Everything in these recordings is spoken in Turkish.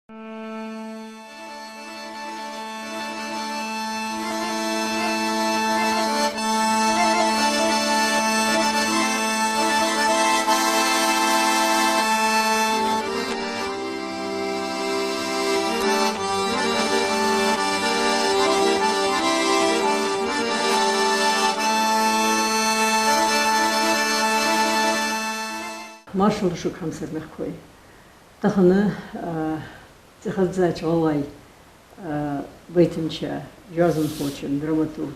Marshall şu kamser mekkoy. Tahını tıhadzaç olay baytınça yazın hoçun dramaturg.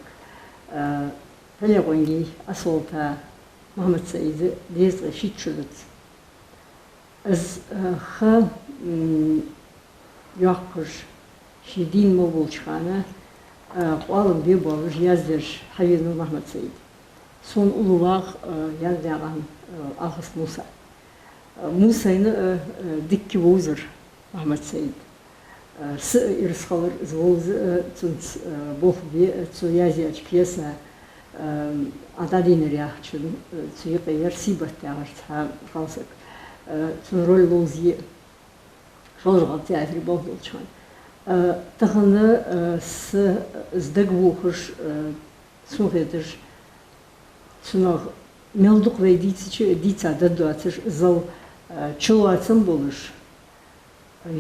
Telegongi asolta Muhammed Said diyez şitçulut. Az ha yakır şidin mobulçhana qalım bir boruj yazdır Hayır Muhammed Said. Son ulular yazdıran Ahas Musa. Musa'nı dikki vozur Muhammed Said. Sı irskalır zvoz tünt bohbi tü yazıyaç piyasa adadinir yaxçın tü yıqayır sibat yağırta kalsak tü rol lozi şolgal teatri bohdolçan. Tahını sı zdag vukuş suhedir Sunaq melduq ve dica da duatır zal çulatın buluş.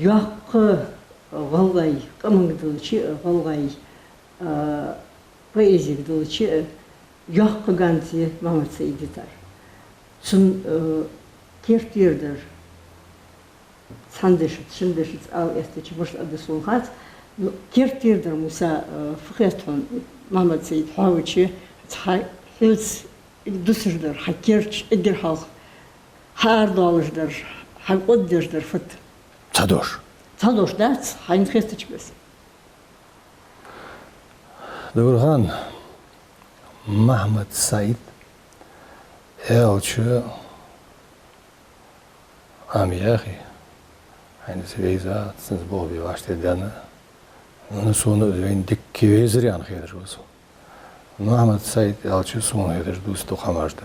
Yaqqı galgay qamıngdılçı galgay poeziyagdılçı yaqqı ganti Muhammed Said'tar. Sun kertirdir. Sandeşit, şindeşit al esteçi boş adı sulhat. Kertirdir Musa fıkhetun Muhammed Said havuçı hils düsürdür, hakirç edir halk, har dalışdır, hakoddirdir fıt. Tadoş. Tadoş dert, hangi kestiç biz? Doğruhan, Muhammed Said, elçi, amiyahi, hani seviyza, siz bu bir başlayanı, onun sonu ödeyin dikki vezir yanı gelir olsun. Muhammed Said elçi sonu gelir dostu kamardı.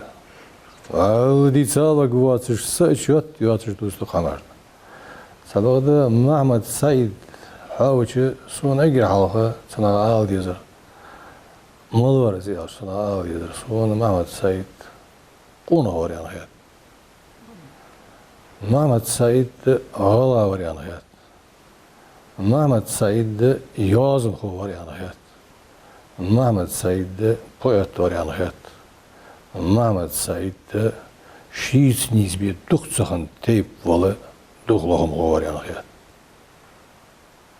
Ağdıysa bak bu atışsa içiyat yatış dostu kamardı. Sabahda Muhammed Said havçı sonu gir halka sana al diyor. Mal var ya sana al diyor. Sonu Muhammed Said konu var yani hayat. Muhammed Said ağla var yani hayat. Muhammed Said yazım var yani hayat. Muhammed Said poet var yani hayat. Muhammed Said şiit nizbi dokçahan teyip valı doğlağım var yani hayat.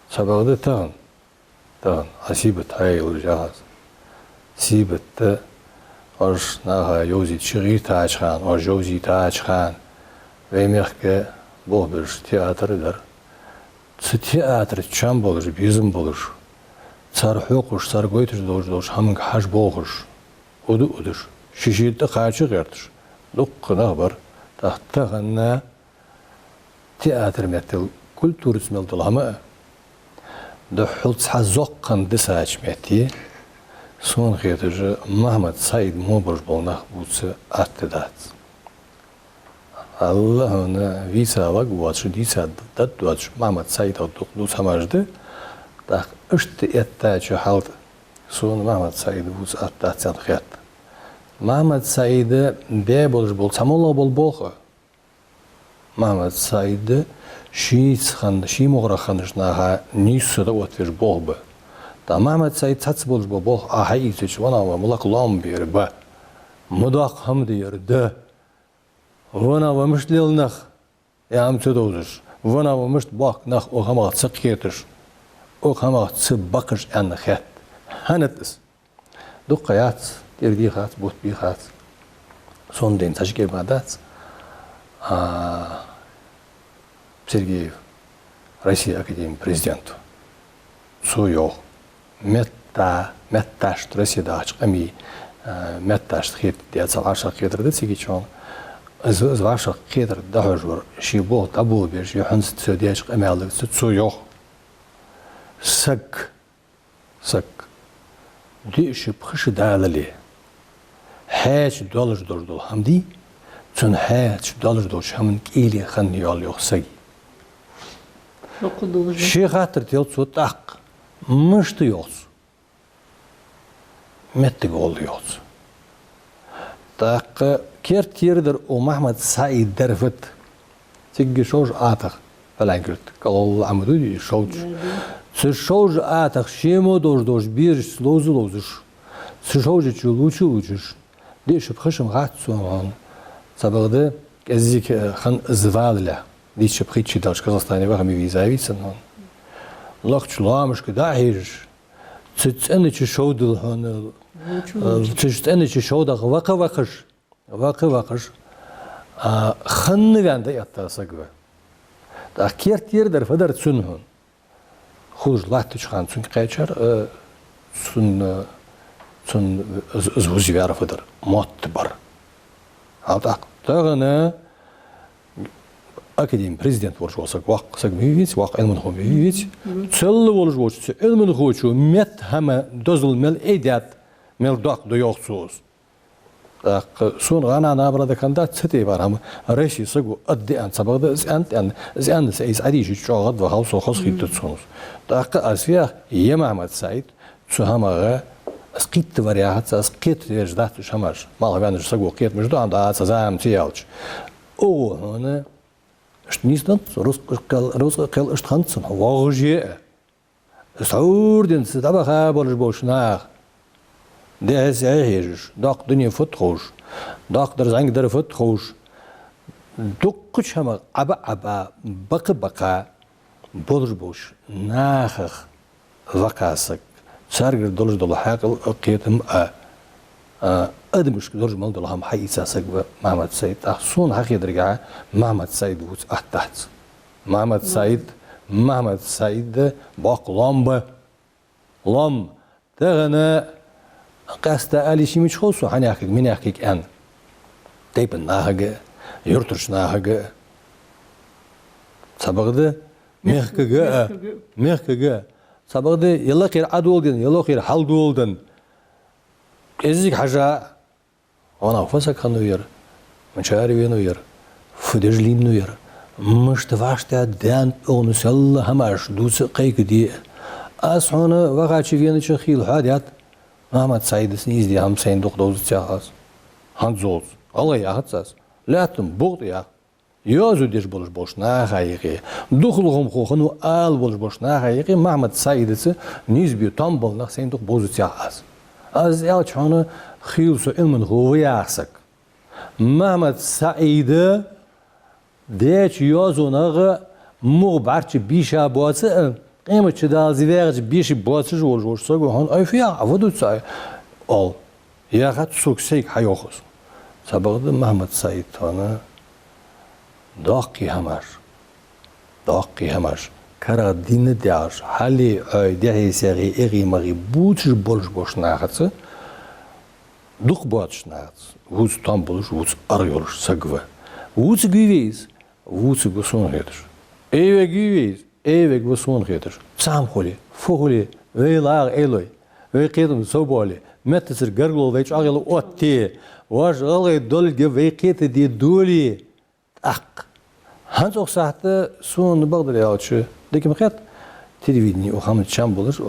Sabahda tağın asibet hayal cihaz. Sibette arş naha yozi çığır taçhan, arş yozi taçhan ve mehke bu bir tiyatrıdır. Tiyatr çam bulur, bizim bulur. Sar hokuş, sar goytur doğru hamın haş boğuş. Odur. Şişitte kaçı kırtır. Lukkına var. Tahtağına tiyatr metal, kültürüs metal ama Duhult zokkan disaç meti. Son xedir Muhammed Said mubur bolnaq butsa attidat. Allah ona visa vak uatşı disa dat uatşı Muhammed Said adduqlu samajdı. Da işte ettaçı halt. Son Muhammed Said butsa attidat san xet. Muhammed Said be bolur bol samolla bol boğu. Muhammed Said şi moğra xanışnaha nisuda otver boğu. Da Muhammed Said satsı bolur boğu ahay içiç vana va mulak lam bir ba. Mudak ham diyor de. Vana va müşlil nax. Ya amçı doğdur. Vana va müşt bak nax o hama sık getir. O hama sık bakış en xet. Hanetis. Dukkayat derdi xat bot bir xat. Son den taşkir badat. Сергеев, Россия Академии президенту. Суёх, мэтташт, Россияда ачык эми мэтташт хет диятсал ашак хетерде сигичон. Из вашак хетер дахожур, ши бог табу бер, ши хунс цөди ачык эми алык суёх. Сак. Диши пхышы далали. Хэч доллар дордол хамди. Çün həç dalır doş hamın ili xan yol yoxsay. Okuduğumuz Şey hatır diyorsa tak. Mıştı yolsu. Mettik oldu yolsu. Tak kertirdir o Mahmud Said derfet. Tigi şoj atak falan girt. Kalol amudu şoj. Sır şoj atak şemo doş bir lozuş. Sır şoj çuluçuç. Değişip xışım gat soğan. Sabırdı ezik han zvalila. Değişip xıçı daş Kazakhstan'a bakım vizayısan. Lakçulamış ki dahir. Tütseni çi şovdul han. Tütseni çi şovda vakır. Xanны vende yattasa gibi. Da kertir der fadar sunhun. Xuj lahtı çıkan çünkü kaçar sun zvuzi verfeder. Motbar. Hatta tağına akademi prezident borç olsak vaqsak mühit vaq elmin xo mühit. Çelli borç olsa elmin xoçu met hama dozul mel edat mel daq da yoxsuz. Son غانا نابرة كانت ستي برهم رشي سقو أدي أن سبق أنت سيس عديش شغل وخلص وخلص خيط تصونس داق أسيا يا محمد سعيد سهما اسقيت ورياحت اسقيت يجدات شماش ما هو يعني سقو قيت مش دو عند زعم تيالش او هنا شنيستن روس قال اشتخنتن واجي سعودين ستبخا بولش بوشناخ ده سعيش داق دنيا فتخوش داق در زنگ در فتخوش دقش هم عبا بقى بولش بوش ناخخ وقاسك سارجر دولش دول حاقل قيتم أدمش دولش مال دولهم حي إساسك محمد سعيد أحسون حقي درجع محمد سعيد وش أحتحت محمد سعيد باق لام تغنى قصد آلی شیمی چخوصو هنی حقیق من حقیق ان دیپن ناهگه یورترش ناهگه سبقده مخکگه سبقده یلا خیر عدو olدن یلا خیر حلدو olدن ازیک حاجه وانا فسك خنوير من شعري وينوير فدرجلين نوير مش تفاشتا دان اونس الله هماش دوس قيك دي اسحونه وقعتش وينش خيل حاديات Ahmet Said'in izleyen ham sen doktoru çağız. Hanzoz. Allah yahatsız. Lakin buğdu ya. Yazı diş buluş boşuna hayıqı. Duxluğum xoxunu al buluş boşuna hayıqı. Ahmet Said'si nizbi tam bolnaq sen dok bozu çağız. Az ya çanı xilsu ilmin huvi yaxsak. Ahmet Said'i deç yazınağı muğbarçı bişa boğası قیمت چه دازی وقتی بیشی بازش ورزش سگ هان ایفیا عودت سعی آل یا خد سوکسیک حیاخوس سبقت محمد سعید تانه داقی همش کرا دین دیاش حالی دیه سعی اقی مغی بودش بولش نخاتس دخ بودش نخاتس ووز تام بولش ووز آریولش سگوه ووز گیویز ووز گسون هیدر ایوه گیویز Evek ve son getir. Samholi, fuholi, ve lar eloy, ve qedim soboli, metisir gargol ve çağılı otti, vaş alay dolge ve qeti di doli. Ak. Hans ok sahte son bagdır yaçı. Dekim qet televidni o ham çam bulur,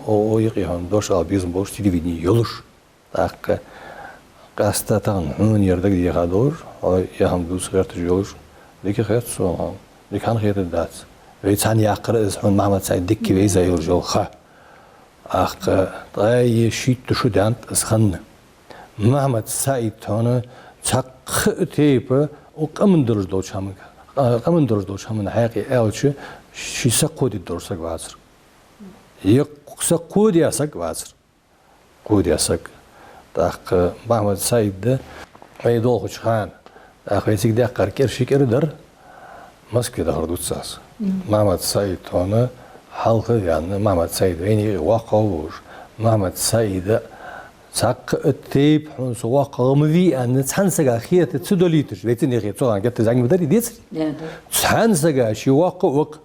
o yıqıhan doş al bizim boş televidni yoluş. Ak. Qastatan hun yerde diye qadur, o yaham dus qertij yoluş. Deki qet son. Dekan qeti dat. ويتعني يقرأ إزحون محمد سعيد دكي ويزا يرجوخا أخ طاي شيت تشودانت إزخن محمد سعيد هنا تق تيب وقمن درج دوش همك قمن درج دوش همن حقيقي أوش شي سقودي درسك وازر يقصقودي أسك وازر قودي أسك أخ محمد سعيد ده ويدوخ خان أخ ويسك ده قركير شكر در مسك ده هردوت ساس Mahmud Said onu halkı yani Mahmud Said beni vakavur. Mahmud Said'e sak teyp hunsu vakavımı vi anne sansaga khiyat tsudolitir. Vetin ya soğan gitti zangi bedari diye. Sansaga şi vakavuk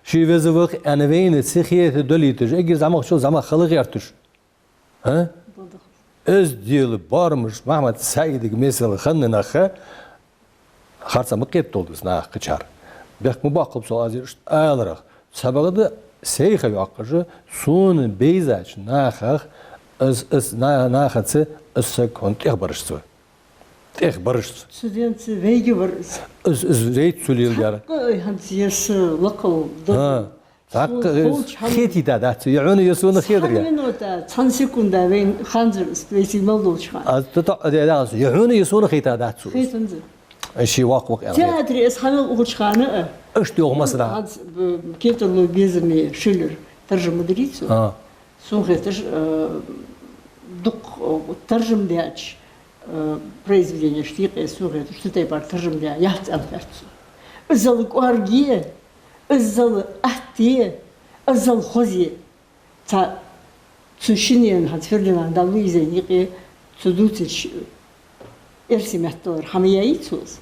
şi vezvuk ana veyne khiyat dolitir. Egir zaman şu zaman xalık yartır. Ha? Öz diyeli barmış Mahmud Said'e mesela xannına xa xarsa mıqet oldu sna qıçar. Bak mubaqıb soğazir ağlaraq. Sabahda seyha yakıcı son beyzaç nahaq az nahatı ıssa kontek barıştı. Tek barıştı. Studenti vegi var. Az reyt söylüyor yani. Hanziyası lokal. Ha. Tak kheti da yani yasunu khidir ya. Minota 10 sekunda vein khanzır isteysi mevdu çıkan. Az da yani yasunu khita da. Khaytanzı. Şey vak yani. Teatri eshanı uçkanı. İşte o mesela. Кетерло безумие Шиллер ترجمة دريتو. Сунхетер дук ترجم دياч произведение штиq сунхетер что тайпар ترجم дия яхт алферцу. Изал куаргие, изал ахтие, изал хози. Та цушинен хатферлинан да Луиза нике цудутич эрсимехтор хамияитсуз.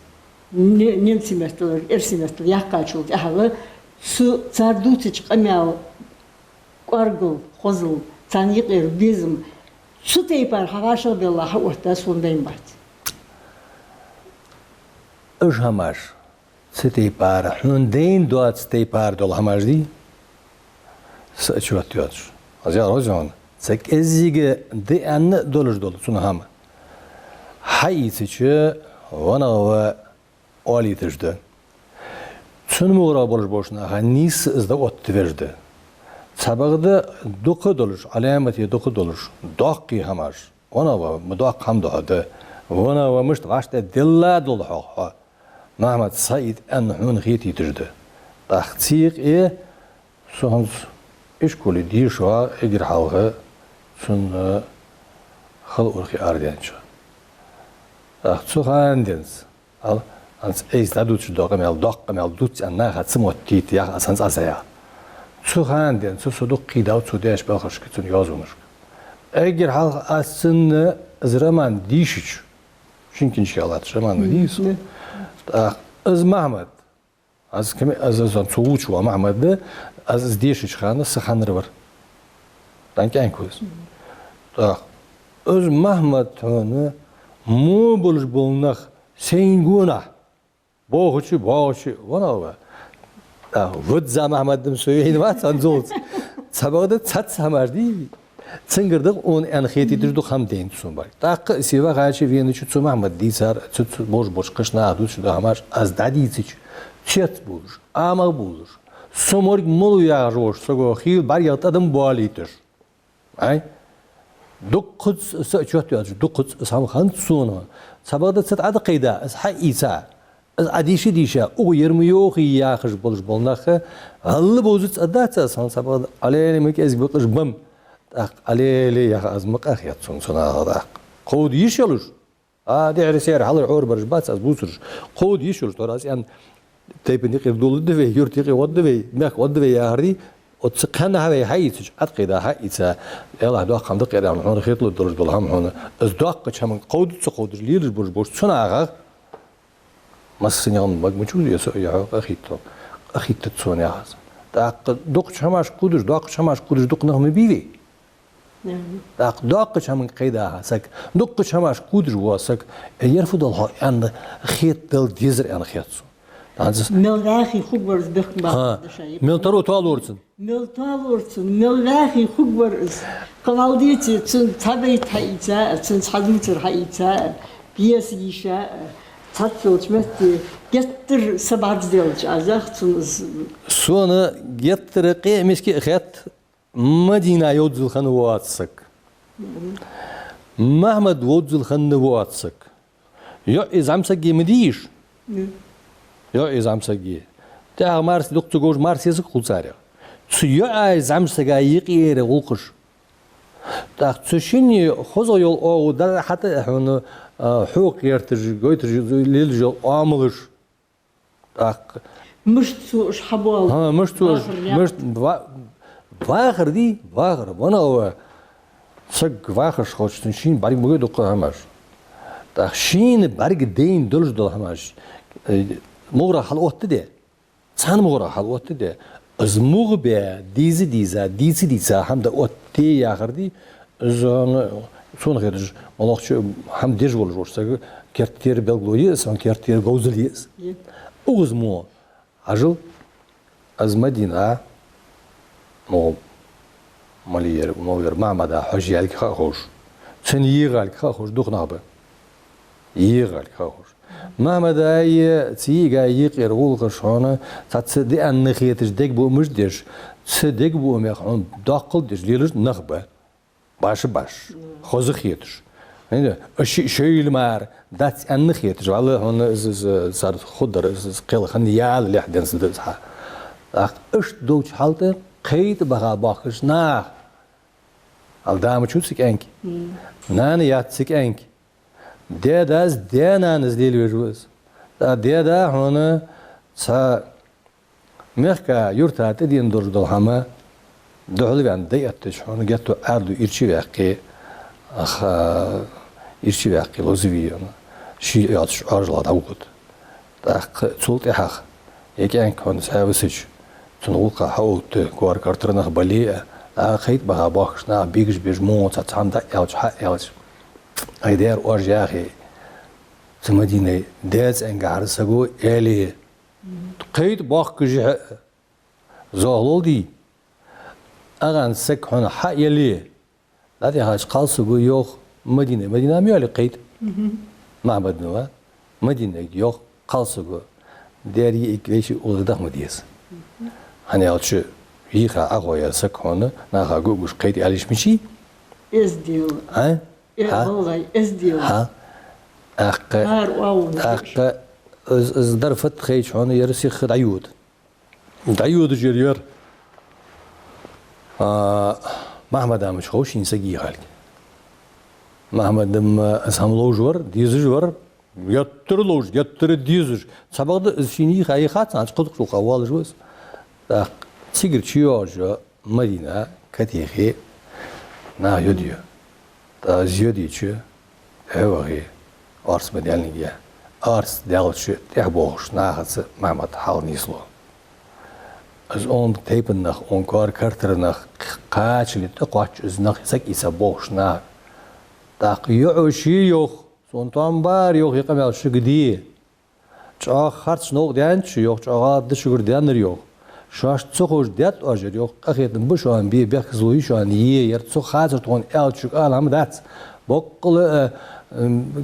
Немсимехтор эрсимехтор яхкачул ахалы su tsardutiç qamyav qargıl xozul taniqir bizim su teypar hagaşa billahi orta sondayım bat. Ujhamar steypar hundain doat steypar dol hamardi saçvat diyor. Azar hocam sek ezige de an dolur dol sunham. Hayisiçi wana ve olitirdi. Sunmuğra bolur boşuna nis izda ot verdi. Sabahda dokuz dolur, alameti dokuz dolur. Dakki hamar. Ona va mudak ham dağdı. Ona va müşt gaşta dilla dolu ha. Mehmet Said en hun khiti tirdi. Taxtiq sohans işkuli di şu egir halğı sun xal urxi ardiyanç. Taxtsuhandens. Al ans eistadut dogam el dut anna hatsimot tit ya asans asaya. Tsuhanden susuduk qida tsudesh balxash kitun yazılmış. Eğer hal aslında zraman dişiç. Çünkü inşallah zraman diyorsun. Az Mahmud az kimi az tsuuç ve Mahmud az dişiç xanı sıxanır var. Danken koz. Az Mahmud onu mu buluş bulunaq senguna. Boğuçu, ona var. Vud Mahmud'ın söylediği var sanzoz. Sabahda çat samardi. Çıngırdık on en xetidir du ham deyin sun var. Tak siva gaçı viyeni çu Mahmud disar çu boş kışna adu şu da hamar az dadi çu. Çet bulur. Ama bulur. Somor molu ya roş sogo xil bar yatadım boalitir. Ay. Dokuz çot ya dokuz sam han sunu. Sabahda çat adı qeyda az ha isa. Az adişi dişe o 20 yok ya xış bulur bolnaxı. Allı bozut adatsa san sabahda aleyne mek ez bıqış bam. Aleyli ya azmaq axyat sonra da. Qod yiş olur. Değer ser halı or barış bats az busur. Qod yiş olur. Toras yan tepini qırdolu de ve yurti qod ve mek qod ve ya hardi. O tsqana ha ve hayt atqida ha ita yalla do qandı qeram onu xitlu durur dolham onu. Az doq çamın qod tsqod lilir boş sonra ağa. Masınyan bak muçul ya ya axitto. Axitto sonra ya. Doq çamaş qudur doq çamaş qudur doq nahmi bivi. داق شامن قيدا سك دق شماش قدر واسك يرفض الله أن خيط دل ديزر أنا خيطسو. ملغاخي خبرز بخبر. ملتارو تالورسن. ملتالورسن ملغاخي خبرز. قنالديتي تن تبي تايتا تن تحدوتر هايتا بيسيشا tatlıç metti getir sabah diyoruz azahtınız. Sonra getir qiymeski xiyat Madina yolcul xanı vaatsak. Mahmud yolcul xanı vaatsak. Ya izamsagi mediş. Ya izamsagi. Ta mars doktor goj mars yazık kulsarya. Su ya izamsaga yiqire ulquş. Ta tsushini xozo yol o da hatta onu huquq yertir goytir lil yol amılır. Ta Müştü şhabal. Ha müştü Vahır di, vahır. Bana o sag vahır şoçtun şin bari muge dokku hamar. Ta şin bari deyin doluş dol hamar. Muğra hal otti de. San muğra hal otti de. Az muğbe dizi ham da otti yağır di. Zon son gedir. Malakçı ham dej olur olsa kertiyer belgloyes, son kertiyer gozuliyes. Oğuz mu. Ajıl az Madina مالير معمدا حجيالك خاخوش سن يغالك خاخوش دوخ نابه يغالك خاخوش معمدا تيجا يقير ولغشانه تصدق ان نخيتش ديك بو مجدش صدق بو مخون داخل دش ليلش نخبه باش خوزخيتش يعني شيء المار دات ان نخيتش والله هون صار خضر قيل خن يال اللي حدن صدها اش دوش حالته قيد بها باخش نا Aldamı çutsik enk. Nane yatsik enk. Dedas denanız değil veririz. Da deda honu sa mehka yurtat edin durdu hama. Doğru ben de yattış honu getto ardu irçi vaki. İrçi vaki loziviyon. Şi yatış arjla davut. Da çult ehak. Eken honu savısıç. Tunulka haut kuar kartırnah baliye. خيط بها باخشنا بيجش بيجمون تتعندك يالش حق يالش هيدار أرجعي تمدينة داز إنجار سجو إلي خيط باخش زغلول دي أغان سك هنا حق يلي لا دي هاش قال سجو يوخ مدينة ميالي خيط معبد نوا مدينة يوخ قال سجو داري إكليش أولده مديس هني يالش يخا أقوى سكونه ناخا جوجوش قيد عليش مشي إزديو ها والله إزديو ها أق از درفت خيش هون يرسي خد عيود جرير محمد مش خوش ينسقي خالك محمد اسهم لوجور ديزجور يتر ديزج سبق شيني خاي خات عن قدق القوال جوز تيجر تشيوجا مدينة كتيخي نا يوديو تا زيودي تشو هواغي أرس مديالنية أرس دالتش تحبوش ناخذ معمد حال نيسلو از اون تيبن نخ اون كار كارتر نخ قاچلي تقاچ از نخ سك يسبوش نا تاق يعوشي يوخ سونتان بار يوخ يقمل شقدي چا خرچ نوق ديانچ يوخ چا دشگر ديانر يوخ شاش تسوخوش ديت أجر يوق أخيتن بشوان بيخزوي شوان ير تسوخ خاطر تون ألشك هم دات بقول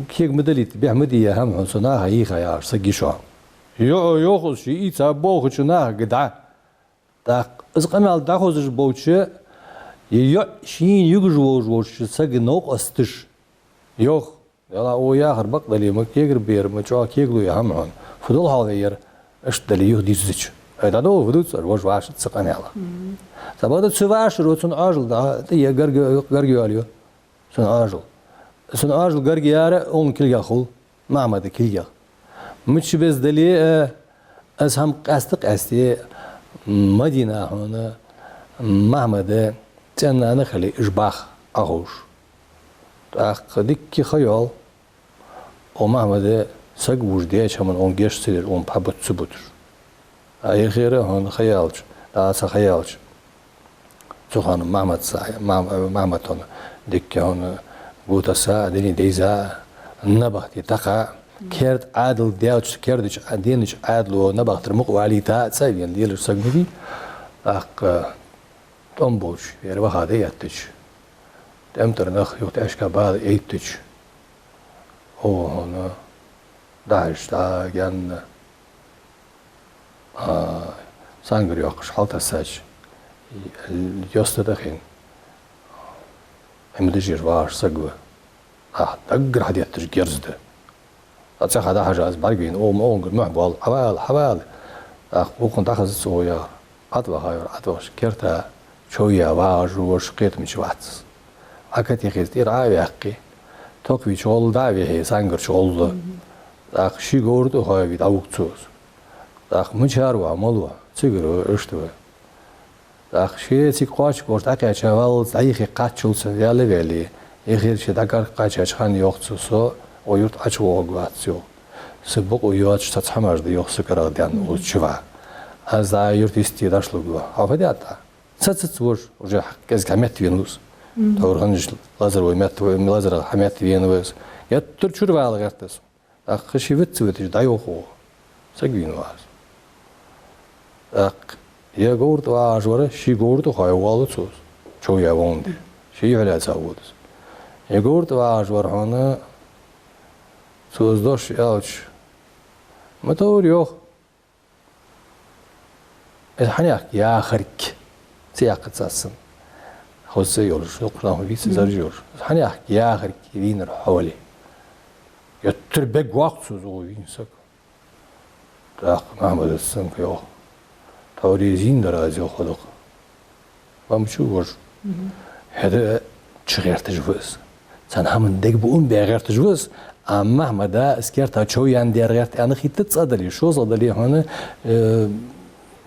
كيك مدليت بيحمدية هم حسناها يخا يار سجي شوان يوخز شيء يتسابوخ شناها قدعة تاق إزقمال داخوزش بوتشة شين يجوج سج نوق أستش يوخ يلا هو ياخر بقدلي ما كيجر بير ما شو كيجلو يهم عن فضل هذا ير أشتلي يهدي زج هذا هو فدوس الوجه عاشت سقني الله. سبادة سواش روتون أجل ده تيه غرق عليه. سن أجل غرق ياره أون كل يخول معمد كل يخ. مش بس دلي از هم قصدي مدينة هنا معمد تنا نخلي إشباح أغوش. تأخذك كي خيال ومعمد سق وجديه كمان أون جيش سير أون بحبت سبوتر. أي خيره هون خيالش لا سخيالش سخان معمد هون دك هون بوتا سا دني ديزا نبختي تقع كرد عادل ديالش كردش دينش عادل ونبخت رمق وعلي تا سايبين ديالش سجنبي أق تنبوش يروى هذا يتج تمتر نخ يوت أشكا بعض يتج هو هون داعش تا جن سانغر يوقش حالة الساج يستدخين هم دجير واش سقوة تقر حد يتج جرزده أتصيح هذا حاجة أزبارقين أونقر محبال حوال وكنت أخذ السويا أطبع هايور أطبعش كيرتا شوية واج وش قيت مش واتس أكت يخيز دير عاوي أقي توقفي شغل دعوي هي سانغر شغل شي قورد وخاوي دعوك تسوز داخ مجهر وعملوا تجرو اشتوى داخ شيء تقاش قرط أكيد شوال زعيخي قاتشول سنيالي ولی يخير شيء دكار قاتش خان يوقتسو ويرت أشوا وقواتسو سبق ويواتش تتحمر دي يوقسكرا ديان وشوا هذا يرت يستيداش لقوا هذا أتا ستور وجه كذا كميت فينوس تورهنج لازر وميت لازر حميت فينوس يترشور وعلى غرتس أخ شيء بتسوي دايوخو سجين واس Я говорю, а жвара, ши говорю, хай уалуцус, чё я вонди, ши является авудус. Я говорю, а жвара, она создашь ялч, мы то урёх. Это ханяк, я харик, цяк цасан. Хосе ёлш, оқнам вис заржёр. Ханяк, я харик, винер хавали. Я трбег вақтсуз о винсак. Так, Махмад асан кё. Тауризин даразё ходок. Вам чу гош. Хада чигертж выс. Сан хамын дег бун бегертж выс. А Махмада скерта чо ян дергерт аны хитт цадали, шо задали ханы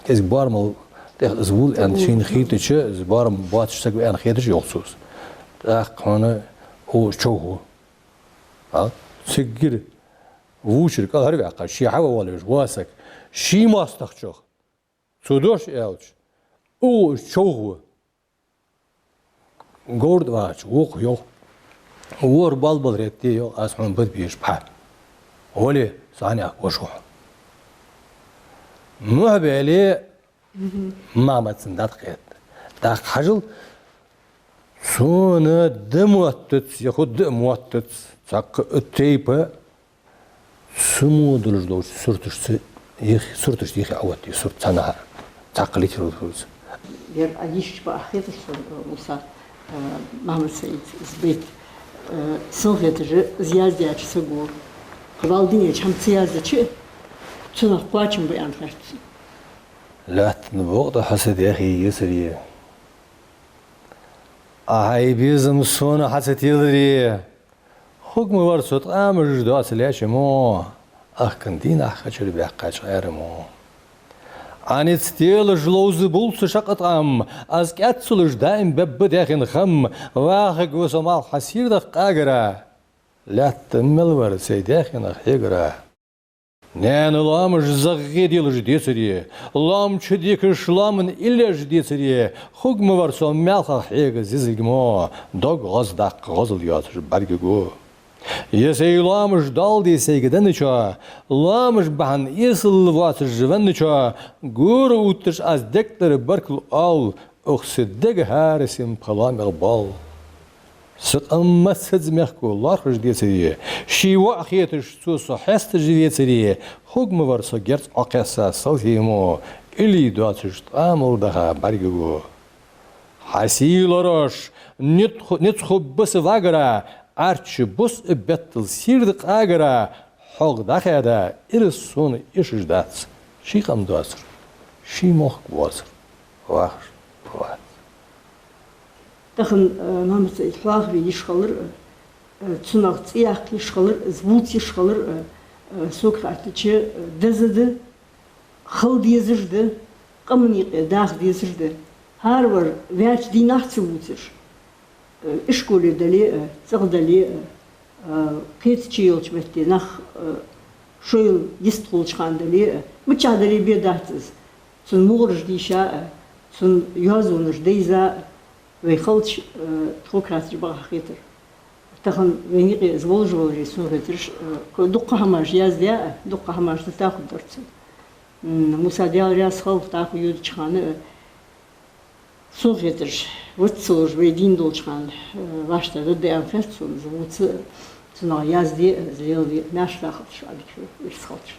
кез бармал тех звул ан шин хитче барм батшсак ан хитч ёксус. Так ханы о чо. А سجل ووشر قال هربي عقل شي حوا ولا واسك شي ما استخشخ سودوش يالش او شوغو غورد واش وق يو ور بالبل ريتي يو اسمن بد بيش با ولي ثاني وشو مهبلي ما متسندات قيت دا خجل سونه دموتت ياخد دموتت Так тейпа сумудулж дож суртуш их авати сурт цана тақлит рус. Я адиш ба ахет муса Махмад Саид збит сохет же зяздяч сагу. Квалдине чам зяздячи цунах плачем бы анхарт. Лат нбогда хасад яхи ясри. Ай бизм сона хасад ясри. حکم ورسوت امر جداس لیش ما اخکندین اخچر بیاقش غیر ما آنیت ستیل جلوز بولس شقت ام از کت سلش دائم ببدیخن خم واخ گوسمال حسیر دق اگره لات مل ورسی دیخن خیگره نان لامش زغیدیل جدیسری لام چدیکش لامن ایل جدیسری حکم ورسو ملخ خیگ زیزگما داغ غاز دق غازل یاتش برگو Если ламыш дал десейге денеча, ламыш бахан исл ватыр живенеча, гуру утыш аз дектор баркл ал, охсидег харисим паламер бал. Сык аммасыдз мягко лархыш десерие, шива ахетыш сусу хестыш десерие, хугмы варса герц акеса салхимо, или дуатыш тамылдаха баргего. Хасилараш, нет хуббысы вагара, Арчи бус беттл сирдик агара хог дахада ирсон ишждац шихам даср шимох гваср вах вах Дахын Махмад Саид хлагви ишхалыр цунах цияк ишхалыр звуц ишхалыр сократиче дезеди хыл дезирди qamni dağ dezirdi har var verç dinah çubutır İşkolü deli, sıqdali, qetçi yolçmetdi, nax şoyul yist qolçqan deli, mıçadali bir dağtız. Sun muğruj dişa, sun yazılmış deyza ve xalç tokratçı bağa xetir. Taxın veni zvolj sun xetir, duqqa hamaj yazdiya, duqqa hamaj da taqud dörtsün. Musa diyal yaz xalq taqu yod çıxanı, Soğutur, vıtsılır ve din dolçkan başladı devam etsin. Vıtsı, sonra yazdı, zildi, naşla xalç, adı ki, iş xalç.